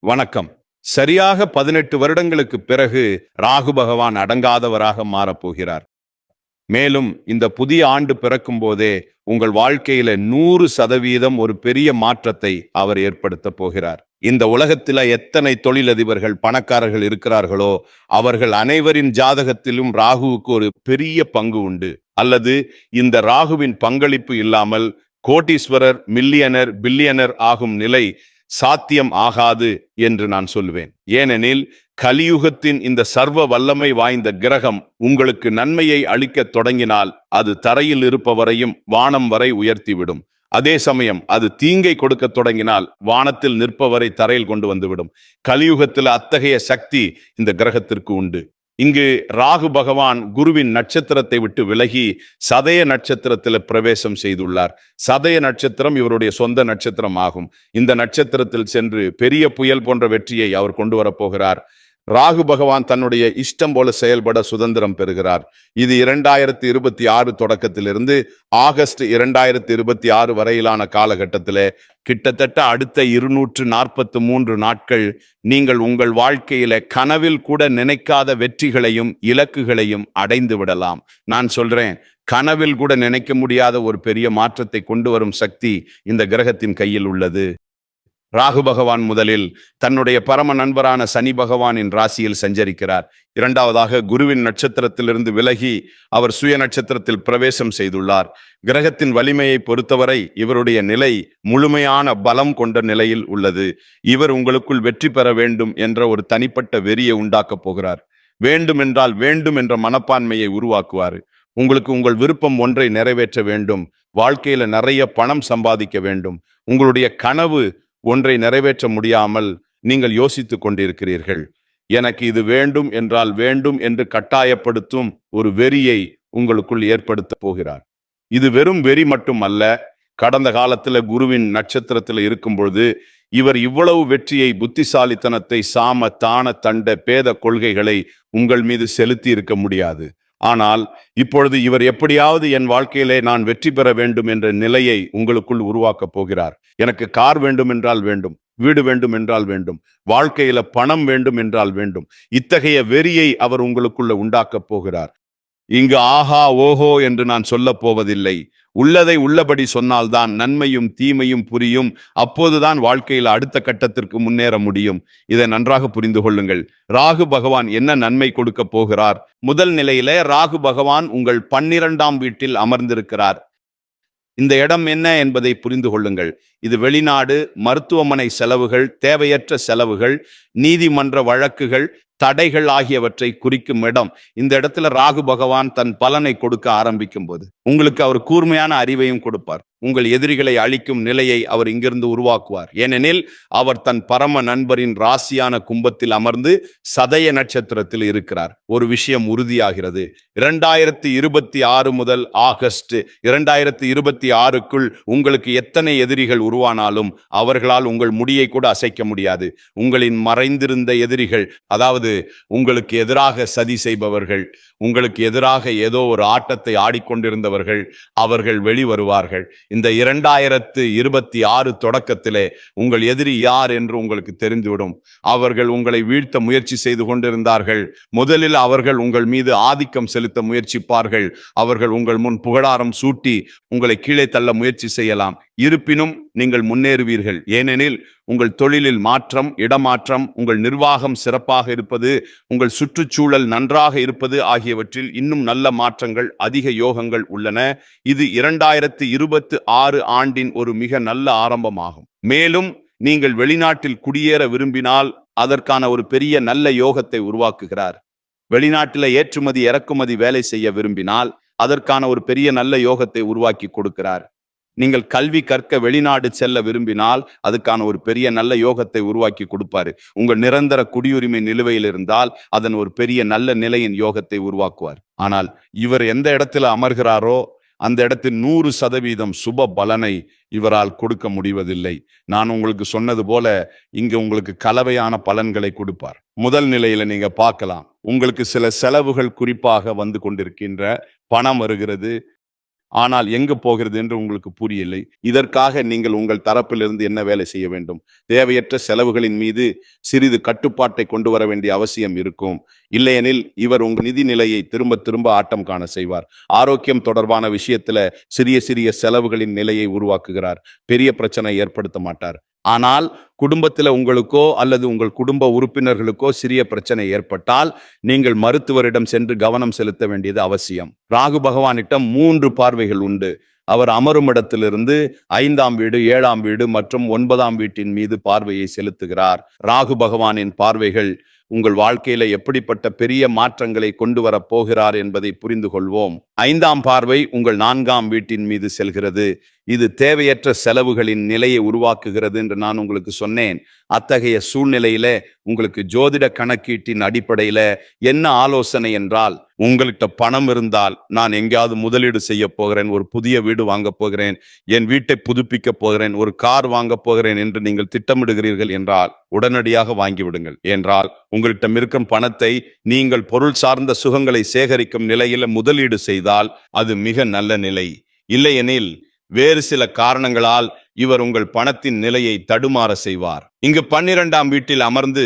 வணக்கம். சரியாக 18 வருடங்களுக்கு பிறகு ராகு பகவான் அடங்காதவராக மாறப்போகிறார். மேலும் இந்த புதிய ஆண்டு பிறக்கும் போதே உங்கள் வாழ்க்கையில 100% ஒரு பெரிய மாற்றத்தை அவர் ஏற்படுத்த போகிறார். இந்த உலகத்தில எத்தனை தொழிலதிபர்கள், பணக்காரர்கள் இருக்கிறார்களோ அவர்கள் அனைவரின் ஜாதகத்திலும் ராகுவுக்கு ஒரு பெரிய பங்கு உண்டு. அல்லது இந்த ராகுவின் பங்களிப்பு இல்லாமல் கோடீஸ்வரர், மில்லியனர், பில்லியனர் ஆகும் நிலை சாத்தியம் ஆகாது என்று நான் சொல்லுவேன். ஏனெனில் கலியுகத்தின் இந்த சர்வ வல்லமை வாய்ந்த கிரகம் உங்களுக்கு நன்மையை அளிக்க தொடங்கினால் அது தரையில் இருப்பவரையும் வானம் வரை உயர்த்திவிடும். அதே சமயம் அது தீங்கை கொடுக்க தொடங்கினால் வானத்தில் நிற்பவரை தரையில் கொண்டு வந்துவிடும். கலியுகத்தில் அத்தகைய சக்தி இந்த கிரகத்திற்கு உண்டு. இங்கு ராகு பகவான் குருவின் நட்சத்திரத்தை விட்டு விலகி சதய நட்சத்திரத்தில் பிரவேசம் செய்துள்ளார். சதய நட்சத்திரம் இவருடைய சொந்த நட்சத்திரம் ஆகும். இந்த நட்சத்திரத்தில் சென்று பெரிய புயல் போன்ற வெற்றியை அவர் கொண்டு வரப்போகிறார். ராகு பகவான் தன்னுடைய இஷ்டம் போல செயல்பட சுதந்திரம் பெறுகிறார். இது 2026 தொடக்கத்திலிருந்து ஆகஸ்ட் 2026 வரையிலான காலகட்டத்திலே கிட்டத்தட்ட அடுத்த 243 நாட்கள் நீங்கள் உங்கள் வாழ்க்கையில கனவில் கூட நினைக்காத வெற்றிகளையும் இலக்குகளையும் அடைந்து விடலாம். நான் சொல்றேன், கனவில் கூட நினைக்க முடியாத ஒரு பெரிய மாற்றத்தை கொண்டு வரும் சக்தி இந்த கிரகத்தின் கையில் உள்ளது. ராகு பகவான் முதலில் தன்னுடைய பரம நண்பரான சனி பகவானின் ராசியில் சஞ்சரிக்கிறார். இரண்டாவதாக குருவின் நட்சத்திரத்திலிருந்து விலகி அவர் சுய நட்சத்திரத்தில் பிரவேசம் செய்துள்ளார். கிரகத்தின் வலிமையை பொறுத்தவரை இவருடைய நிலை முழுமையான பலம் கொண்ட நிலையில் உள்ளது. இவர் உங்களுக்குள் வெற்றி பெற வேண்டும் என்ற ஒரு தனிப்பட்ட வெறியை உண்டாக்கப் போகிறார். வேண்டும் என்றால் வேண்டும் என்ற மனப்பான்மையை உருவாக்குவார். உங்களுக்கு உங்கள் விருப்பம் ஒன்றை நிறைவேற்ற வேண்டும், வாழ்க்கையில நிறைய பணம் சம்பாதிக்க வேண்டும், உங்களுடைய கனவு ஒன்றை நிறைவேற்ற முடியாமல் நீங்கள் யோசித்துக் கொண்டிருக்கிறீர்கள். எனக்கு இது வேண்டும் என்றால் வேண்டும் என்று கட்டாயப்படுத்தும் ஒரு வெறியை உங்களுக்குள் ஏற்படுத்த போகிறார். இது வெறும் வெறி மட்டும் அல்ல. கடந்த காலத்துல குருவின் நட்சத்திரத்தில் இருக்கும் பொழுது இவர் இவ்வளவு வெற்றியை, புத்திசாலித்தனத்தை, சாம தான தண்ட பேத கொள்கைகளை உங்கள் மீது செலுத்தி இருக்க முடியாது. ஆனால் இப்பொழுது இவர் எப்படியாவது என் வாழ்க்கையிலே நான் வெற்றி பெற வேண்டும் என்ற நிலையை உங்களுக்குள் உருவாக்கப் போகிறார். எனக்கு கார் வேண்டும் என்றால் வேண்டும், வீடு வேண்டும் என்றால் வேண்டும், வாழ்க்கையில பணம் வேண்டும் என்றால் வேண்டும். இத்தகைய வெறியை அவர் உங்களுக்குள்ள உண்டாக்கப் போகிறார். இங்கு ஆஹா ஓஹோ என்று நான் சொல்ல போவதில்லை. உள்ளதை உள்ளபடி சொன்னால்தான் நன்மையும் தீமையும் புரியும். அப்போதுதான் வாழ்க்கையில் அடுத்த கட்டத்திற்கு முன்னேற முடியும். இதை நன்றாக புரிந்து கொள்ளுங்கள். ராகு பகவான் என்ன நன்மை கொடுக்க போகிறார்? முதல் நிலையில ராகு பகவான் உங்கள் 12ஆம் வீட்டில் அமர்ந்திருக்கிறார். இந்த இடம் என்ன என்பதை புரிந்து கொள்ளுங்கள். இது வெளிநாடு, மருத்துவமனை செலவுகள், தேவையற்ற செலவுகள், நீதிமன்ற வழக்குகள், தடைகள் ஆகியவற்றை குறிக்கும் இடம். இந்த இடத்துல ராகு பகவான் தன் பலனை கொடுக்க ஆரம்பிக்கும் போது உங்களுக்கு அவர் கூர்மையான அறிவையும் கொடுப்பார். உங்கள் எதிரிகளை அழிக்கும் நிலையை அவர் இங்கிருந்து உருவாக்குவார். ஏனெனில் அவர் தன் பரம நண்பரின் ராசியான கும்பத்தில் அமர்ந்து சதய நட்சத்திரத்தில் இருக்கிறார். ஒரு விஷயம் உறுதியாகிறது. 2026 முதல் ஆகஸ்ட் 2026க்குள் உங்களுக்கு எத்தனை எதிரிகள் உருவானாலும் அவர்களால் உங்கள் முடியை கூட அசைக்க முடியாது. உங்களின் மறைந்திருந்த எதிரிகள், அதாவது உங்களுக்கு எதிராக சதி செய்பவர்கள், உங்களுக்கு எதிராக ஏதோ ஒரு ஆட்டத்தை ஆடிக்கொண்டிருந்தவர்கள், அவர்கள் வெளிவருவார்கள். இந்த 2026 தொடக்கத்திலே உங்கள் எதிரி யார் என்று உங்களுக்கு தெரிந்துவிடும். அவர்கள் உங்களை வீழ்த்த முயற்சி செய்து கொண்டிருந்தார்கள். முதலில் அவர்கள் உங்கள் மீது ஆதிக்கம் செலுத்த முயற்சிப்பார்கள். அவர்கள் உங்கள் முன் புகழாரம் சூட்டி உங்களை கீழே தள்ள முயற்சி செய்யலாம். இருப்பினும் நீங்கள் முன்னேறுவீர்கள். ஏனெனில் உங்கள் தொழிலில் மாற்றம், இடமாற்றம், உங்கள் நிர்வாகம் சிறப்பாக இருப்பது, உங்கள் சுற்றுச்சூழல் நன்றாக இருப்பது ஆகியவற்றில் இன்னும் நல்ல மாற்றங்கள், அதிக யோகங்கள் உள்ளன. இது 2026 ஆண்டின் ஒரு மிக நல்ல ஆரம்பமாகும். மேலும் நீங்கள் வெளிநாட்டில் குடியேற விரும்பினால் அதற்கான ஒரு பெரிய நல்ல யோகத்தை உருவாக்குகிறார். வெளிநாட்டில் ஏற்றுமதி இறக்குமதி வேலை செய்ய விரும்பினால் அதற்கான ஒரு பெரிய நல்ல யோகத்தை உருவாக்கி கொடுக்கிறார். நீங்கள் கல்வி கற்க வெளிநாடு செல்ல விரும்பினால் அதுக்கான ஒரு பெரிய நல்ல யோகத்தை உருவாக்கி கொடுப்பாரு. உங்கள் நிரந்தர குடியுரிமை நிலுவையில் இருந்தால் அதன் ஒரு பெரிய நல்ல நிலையின் யோகத்தை உருவாக்குவார். ஆனால் இவர் எந்த இடத்துல அமர்கிறாரோ அந்த இடத்தில் 100% சுப பலனை இவரால் கொடுக்க முடிவதில்லை. நான் உங்களுக்கு சொன்னது போல இங்க உங்களுக்கு கலவையான பலன்களை கொடுப்பார். முதல் நிலையில நீங்க பார்க்கலாம், உங்களுக்கு சில செலவுகள் குறிப்பாக வந்து கொண்டிருக்கின்ற பணம் வருகிறது, ஆனால் எங்கு போகிறது என்று உங்களுக்கு புரியலை. இதற்காக நீங்கள் உங்கள் தரப்பிலிருந்து என்ன வேலை செய்ய வேண்டும்? தேவையற்ற செலவுகளின் மீது சிறிது கட்டுப்பாட்டை கொண்டு வர வேண்டிய அவசியம் இருக்கும். இல்லையெனில் இவர் உங்கள் நிதி நிலையை திரும்ப திரும்ப ஆட்டம் காண செய்வார். ஆரோக்கியம் தொடர்பான விஷயத்துல சிறிய சிறிய செலவுகளின் நிலையை உருவாக்குகிறார். பெரிய பிரச்சனை ஏற்படுத்த மாட்டார். ஆனால் குடும்பத்தில் உங்களுக்கோ அல்லது உங்கள் குடும்ப உறுப்பினர்களுக்கோ சிறிய பிரச்சனை ஏற்பட்டால் நீங்கள் மருத்துவரிடம் சென்று கவனம் செலுத்த வேண்டியது அவசியம். ராகு பகவானிடம் 3 பார்வைகள் உண்டு. அவர் அமரும் இடத்திலிருந்து 5ஆம் வீடு, 7ஆம் வீடு மற்றும் 9ஆம் வீட்டின் மீது பார்வையை செலுத்துகிறார். ராகு பகவானின் பார்வைகள் உங்கள் வாழ்க்கையில எப்படிப்பட்ட பெரிய மாற்றங்களை கொண்டு வர போகிறார் என்பதை புரிந்து கொள்வோம். 5ஆம் பார்வை உங்கள் 4ஆம் வீட்டின் மீது செல்கிறது. இது தேவையற்ற செலவுகளின் நிலையை உருவாக்குகிறது என்று நான் உங்களுக்கு சொன்னேன். அத்தகைய சூழ்நிலையில உங்களுக்கு ஜோதிட கணக்கீட்டின் அடிப்படையில என்ன ஆலோசனை என்றால், உங்கள்கிட்ட பணம் இருந்தால் நான் எங்கேயாவது முதலீடு செய்ய போகிறேன், ஒரு புதிய வீடு வாங்க போகிறேன், என் வீட்டை புதுப்பிக்க போகிறேன், ஒரு கார் வாங்க போகிறேன் என்று நீங்கள் திட்டமிடுகிறீர்கள் என்றால் உடனடியாக வாங்கிவிடுங்கள். என்றால் உங்களிடம் இருக்கும் பணத்தை நீங்கள் பொருள் சார்ந்த சுகங்களை சேகரிக்கும் நிலையில முதலீடு செய்தால் அது மிக நல்ல நிலை. இல்லையெனில் வேறு சில காரணங்களால் இவர் உங்கள் பணத்தின் நிலையை தடுமாற செய்வார். இங்கு 12ஆம் வீட்டில் அமர்ந்து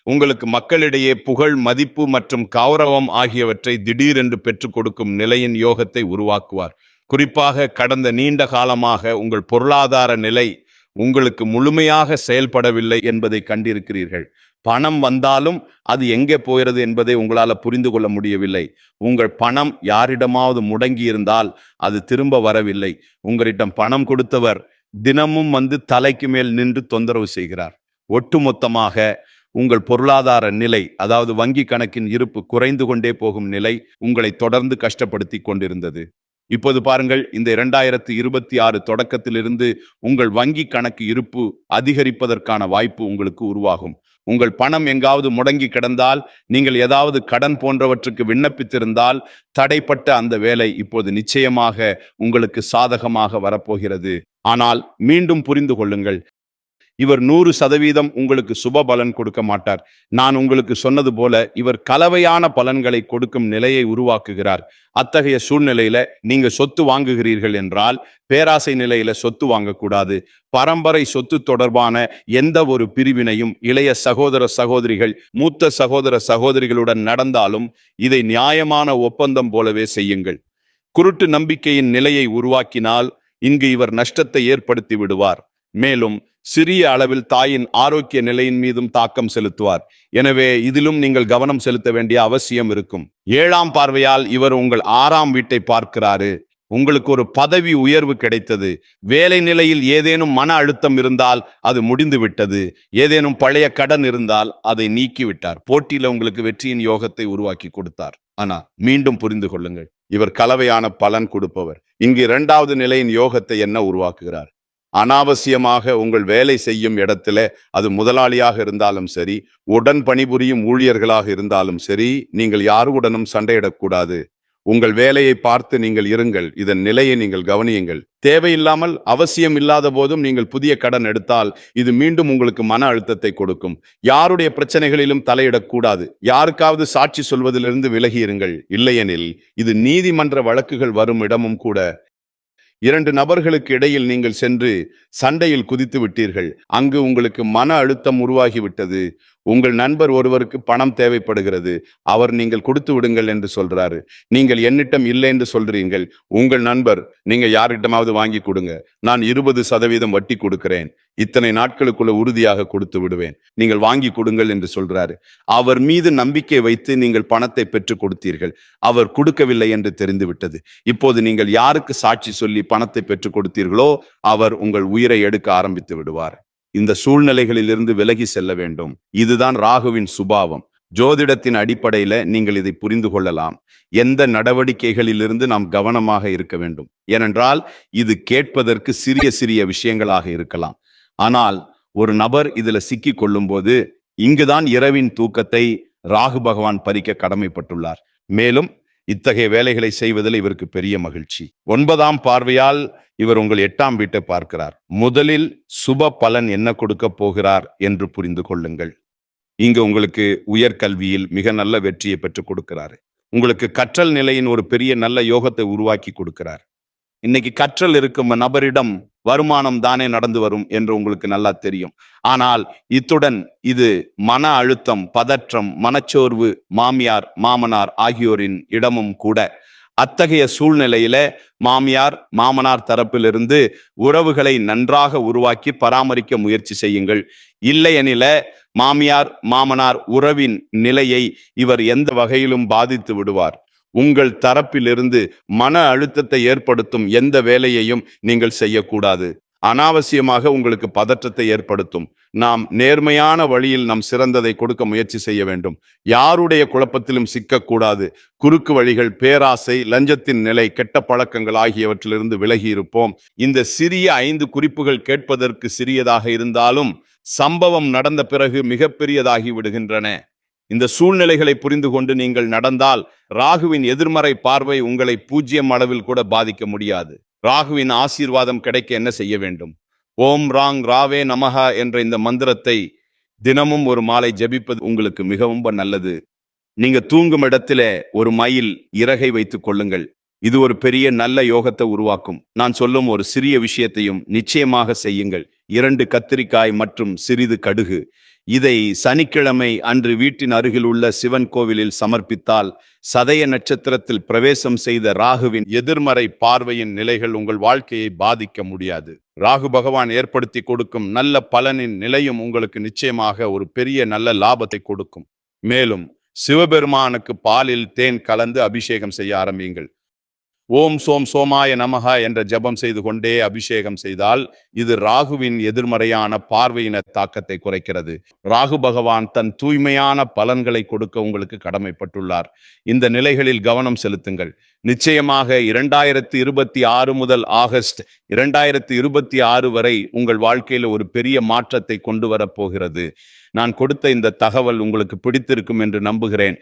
உங்களுக்கு மக்களிடையே புகழ், மதிப்பு மற்றும் கௌரவம் ஆகியவற்றை திடீரென்று பெற்றுக் கொடுக்கும் நிலையின் யோகத்தை உருவாக்குவார். குறிப்பாக கடந்த நீண்ட காலமாக உங்கள் பொருளாதார நிலை உங்களுக்கு முழுமையாக செயல்படவில்லை என்பதை கண்டிருக்கிறீர்கள். பணம் வந்தாலும் அது எங்கே போகிறது என்பதை உங்களால் புரிந்து கொள்ள முடியவில்லை. உங்கள் பணம் யாரிடமாவது முடங்கி இருந்தால் அது திரும்ப வரவில்லை. உங்களிடம் பணம் கொடுத்தவர் தினமும் வந்து தலைக்கு மேல் நின்று தொந்தரவு செய்கிறார். ஒட்டுமொத்தமாக உங்கள் பொருளாதார நிலை, அதாவது வங்கி கணக்கின் இருப்பு குறைந்து கொண்டே போகும் நிலை உங்களை தொடர்ந்து கஷ்டப்படுத்தி கொண்டிருந்தது. இப்போது பாருங்கள், இந்த 2026 தொடக்கத்திலிருந்து உங்கள் வங்கி கணக்கு இருப்பு அதிகரிப்பதற்கான வாய்ப்பு உங்களுக்கு உருவாகும். உங்கள் பணம் எங்காவது முடங்கி கிடந்தால், நீங்கள் ஏதாவது கடன் போன்றவற்றுக்கு விண்ணப்பித்திருந்தால் தடைப்பட்ட அந்த வேலை இப்போது நிச்சயமாக உங்களுக்கு சாதகமாக வரப்போகிறது. ஆனால் மீண்டும் புரிந்து கொள்ளுங்கள், இவர் 100% உங்களுக்கு சுப பலன் கொடுக்க மாட்டார். நான் உங்களுக்கு சொன்னது போல இவர் கலவையான பலன்களை கொடுக்கும் நிலையை உருவாக்குகிறார். அத்தகைய சூழ்நிலையில நீங்க சொத்து வாங்குகிறீர்கள் என்றால் பேராசை நிலையில சொத்து வாங்கக்கூடாது. பரம்பரை சொத்து தொடர்பான எந்த ஒரு பிரிவினையும் இளைய சகோதர சகோதரிகள், மூத்த சகோதர சகோதரிகளுடன் நடந்தாலும் இதை நியாயமான ஒப்பந்தம் போலவே செய்யுங்கள். குருட்டு நம்பிக்கையின் நிலையை உருவாக்கினால் இங்கு இவர் நஷ்டத்தை ஏற்படுத்தி விடுவார். மேலும் சிறிய அளவில் தாயின் ஆரோக்கிய நிலையின் மீதும் தாக்கம் செலுத்துவார். எனவே இதிலும் நீங்கள் கவனம் செலுத்த வேண்டிய அவசியம் இருக்கும். 7ஆம் பார்வையால் இவர் உங்கள் 6ஆம் வீட்டை பார்க்கிறாரு. உங்களுக்கு ஒரு பதவி உயர்வு கிடைத்தது. வேலை நிலையில் ஏதேனும் மன அழுத்தம் இருந்தால் அது முடிந்து விட்டது. ஏதேனும் பழைய கடன் இருந்தால் அதை நீக்கிவிட்டார். போட்டியில உங்களுக்கு வெற்றியின் யோகத்தை உருவாக்கி கொடுத்தார். ஆனா மீண்டும் புரிந்து கொள்ளுங்கள், இவர் கலவையான பலன் கொடுப்பவர். இங்கு 2வது நிலையின் யோகத்தை என்ன உருவாக்குகிறார்? அனாவசியமாக உங்கள் வேலை செய்யும் இடத்துல, அது முதலாளியாக இருந்தாலும் சரி, உடன் பணிபுரியும் ஊழியர்களாக இருந்தாலும் சரி, நீங்கள் யாருடனும் சண்டையிடக்கூடாது. உங்கள் வேலையை பார்த்து நீங்கள் இருங்கள். இதன் நிலையை நீங்கள் கவனியுங்கள். தேவையில்லாமல் அவசியம் இல்லாத போதும் நீங்கள் புதிய கடன் எடுத்தால் இது மீண்டும் உங்களுக்கு மன அழுத்தத்தை கொடுக்கும். யாருடைய பிரச்சனைகளிலும் தலையிடக்கூடாது. யாருக்காவது சாட்சி சொல்வதிலிருந்து விலகி இருங்கள். இல்லையெனில் இது நீதிமன்ற வழக்குகள் வரும் இடமும் கூட. 2 நபர்களுக்கு இடையில் நீங்கள் சென்று சண்டையில் குதித்து விட்டீர்கள். அங்கு உங்களுக்கு மன அழுத்தம் உருவாகிவிட்டது. உங்கள் நண்பர் ஒருவருக்கு பணம் தேவைப்படுகிறது. அவர் நீங்கள் கொடுத்து விடுங்கள் என்று சொல்றாரு. நீங்கள் என்னிடம் இல்லை என்று சொல்றீர்கள். உங்கள் நண்பர், நீங்க யாரிடமாவது வாங்கி கொடுங்க, நான் 20% வட்டி கொடுக்கிறேன், இத்தனை நாட்களுக்குள்ள உறுதியாக கொடுத்து விடுவேன், நீங்கள் வாங்கி கொடுங்கள் என்று சொல்றாரு. அவர் மீது நம்பிக்கை வைத்து நீங்கள் பணத்தை பெற்றுக் கொடுத்தீர்கள். அவர் கொடுக்கவில்லை என்று தெரிந்து விட்டது. இப்போது நீங்கள் யாருக்கு சாட்சி சொல்லி பணத்தை பெற்றுக் கொடுத்தீர்களோ அவர் உங்கள் உயிரை எடுக்க ஆரம்பித்து விடுவார். இந்த சூழ்நிலைகளிலிருந்து விலகி செல்ல வேண்டும். இதுதான் ராகுவின் சுபாவம். ஜோதிடத்தின் அடிப்படையில நீங்கள் இதை புரிந்து கொள்ளலாம். எந்த நடவடிக்கைகளிலிருந்து நாம் கவனமாக இருக்க வேண்டும். ஏனென்றால் இது கேட்பதற்கு சிறிய சிறிய விஷயங்களாக இருக்கலாம். ஆனால் ஒரு நபர் இதுல சிக்கி கொள்ளும் போது இங்குதான் இரவின் தூக்கத்தை ராகு பகவான் பறிக்க கடமைப்பட்டுள்ளார். மேலும் இத்தகைய வேலைகளை செய்வதில் இவருக்கு பெரிய மகிழ்ச்சி. 9ஆம் பார்வையால் இவர் உங்கள் 8ஆம் வீட்டை பார்க்கிறார். முதலில் சுப பலன் என்ன கொடுக்க போகிறார் என்று புரிந்து கொள்ளுங்கள். இங்கு உங்களுக்கு உயர்கல்வியில் மிக நல்ல வெற்றியை பெற்றுக் கொடுக்கிறார். உங்களுக்கு கற்றல் நிலையின் ஒரு பெரிய நல்ல யோகத்தை உருவாக்கி கொடுக்கிறார். இன்னைக்கு கற்றல் இருக்கும் நபரிடம் வருமானம் தானே நடந்து வரும் என்று உங்களுக்கு நல்லா தெரியும். ஆனால் இத்துடன் இது மன அழுத்தம், பதற்றம், மனச்சோர்வு, மாமியார் மாமனார் ஆகியோரின் இடமும் கூட. அத்தகைய சூழ்நிலையில மாமியார் மாமனார் தரப்பிலிருந்து உறவுகளை நன்றாக உருவாக்கி பராமரிக்க முயற்சி செய்யுங்கள். இல்லையெனில மாமியார் மாமனார் உறவின் நிலையை இவர் எந்த வகையிலும் பாதித்து விடுவார். உங்கள் தரப்பிலிருந்து மன அழுத்தத்தை ஏற்படுத்தும் எந்த வேலையையும் நீங்கள் செய்யக்கூடாது. அனாவசியமாக உங்களுக்கு பதற்றத்தை ஏற்படுத்தும். நாம் நேர்மையான வழியில் நம் சிறந்ததை கொடுக்க முயற்சி செய்ய வேண்டும். யாருடைய குழப்பத்திலும் சிக்கக்கூடாது. குறுக்கு வழிகள், பேராசை, லஞ்சத்தின் நிலை, கெட்ட பழக்கங்கள் ஆகியவற்றிலிருந்து விலகி இருப்போம். இந்த சிறிய 5 குறிப்புகள் கேட்பதற்கு சிறியதாக இருந்தாலும் சம்பவம் நடந்த பிறகு மிகப்பெரியதாகி விடுகின்றன. இந்த சூழ்நிலைகளை புரிந்து கொண்டு நீங்கள் நடந்தால் ராகுவின் எதிர்மறை பார்வை உங்களை 0 அளவில் கூட பாதிக்க முடியாது. ராகுவின் ஆசீர்வாதம் கிடைக்க என்ன செய்ய வேண்டும்? ஓம் ராங் ராவே நமஹா என்ற இந்த மந்திரத்தை தினமும் ஒரு மாலை ஜபிப்பது உங்களுக்கு மிகவும் நல்லது. நீங்க தூங்கும் இடத்துல ஒரு மயில் இறகை வைத்துக் கொள்ளுங்கள். இது ஒரு பெரிய நல்ல யோகத்தை உருவாக்கும். நான் சொல்லும் ஒரு சிறிய விஷயத்தையும் நிச்சயமாக செய்யுங்கள். 2 கத்திரிக்காய் மற்றும் சிறிது கடுகு. இதை சனிக்கிழமை அன்று வீட்டின் அருகில் உள்ள சிவன் கோவிலில் சமர்ப்பித்தால் சதய நட்சத்திரத்தில் பிரவேசம் செய்த ராகுவின் எதிர்மறை பார்வையின் நிலைகள் உங்கள் வாழ்க்கையை பாதிக்க முடியாது. ராகு பகவான் ஏற்படுத்தி கொடுக்கும் நல்ல பலனின் நிலையும் உங்களுக்கு நிச்சயமாக ஒரு பெரிய நல்ல லாபத்தை கொடுக்கும். மேலும் சிவபெருமானுக்கு பாலில் தேன் கலந்து அபிஷேகம் செய்ய ஆரம்பியுங்கள். ஓம் சோம் சோமாய நமஹா என்ற ஜபம் செய்து கொண்டே அபிஷேகம் செய்தால் இது ராகுவின் எதிர்மறையான பார்வையின தாக்கத்தை குறைக்கிறது. ராகு பகவான் தன் தூய்மையான பலன்களை கொடுக்க உங்களுக்கு கடமைப்பட்டுள்ளார். இந்த நிலைகளில் கவனம் செலுத்துங்கள். நிச்சயமாக 2026 முதல் ஆகஸ்ட் 2026 வரை உங்கள் வாழ்க்கையில ஒரு பெரிய மாற்றத்தை கொண்டு வரப்போகிறது. நான் கொடுத்த இந்த தகவல் உங்களுக்கு பிடித்திருக்கும் என்று நம்புகிறேன்.